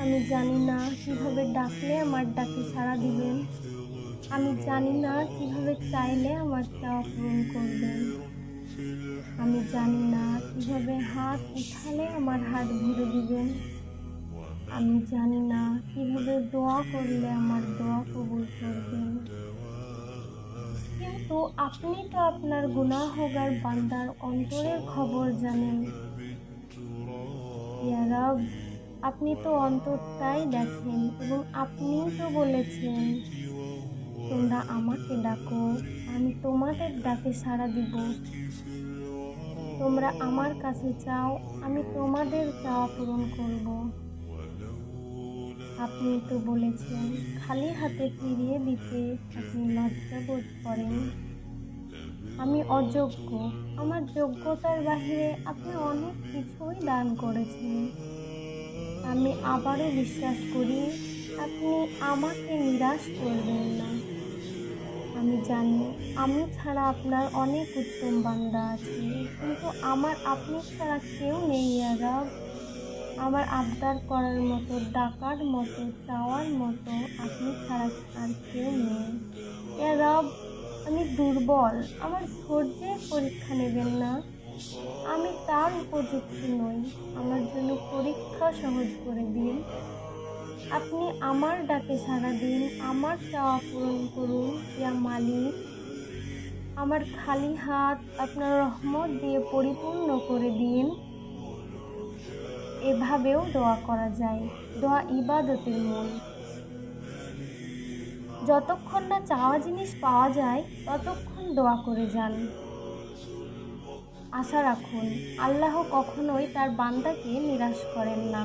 আমি জানি না কিভাবে ডাকলে আমার ডাকে সাড়া দিবেন। আমি জানি না কিভাবে চাইলে আমার চাওয়া পূরণ করবেন। আমি জানি না কিভাবে হাত উঠালে আমার হাত ভরে দিবেন। আমি জানি না কিভাবে দোয়া করলে আমার দোয়া কবুল করবেন। কিন্তু আপনি তো আপনার গুনাহগার বান্দার অন্তরের খবর জানেন। ইয়া রব, আপনি তো অন্তরটাই দেখেন এবং আপনিই তো বলেছেন, তোমরা আমাকে ডাকো, আমি তোমাদের ডাকে সাড়া দিব। তোমরা আমার কাছে চাও, আমি তোমাদের চাওয়া পূরণ করব। আপনি তো বলেছেন, খালি হাতে ফিরিয়ে দিতে আপনি লজ্জাবোধ করেন। আমি অযোগ্য, আমার যোগ্যতার বাহিরে আপনি অনেক কিছুই দান করেছেন। আমি আবারও বিশ্বাস করি আপনি আমাকে নিরাশ করবেন না। আমি জানি আমি ছাড়া আপনার অনেক উত্তম বান্দা আছে, কিন্তু আমার আপনি ছাড়া কেউ নেই ইয়া রব। আমার আবদার করার মতো, ডাকার মতো, চাওয়ার মতো আপনি ছাড়া আর কেউ নেই ইয়া রব। আমি দুর্বল, আমার ধৈর্যের পরীক্ষা নেবেন না। আমি তার উপযুক্ত নই, আমার জন্য পরীক্ষা সহজ করে দিন। আপনি আমার ডাকে সাড়া দিন, আমার চাওয়া পূরণ করুন ইয়া মালিক। আমার খালি হাত আপনার রহমত দিয়ে পরিপূর্ণ করে দিন। এভাবেও দোয়া করা যায়, দোয়া ইবাদতের মূল। যতক্ষণ না চাওয়া জিনিস পাওয়া যায় ততক্ষণ দোয়া করে যান। আশা রাখুন আল্লাহ কখনোই তার বান্দাকে নিরাশ করেন না।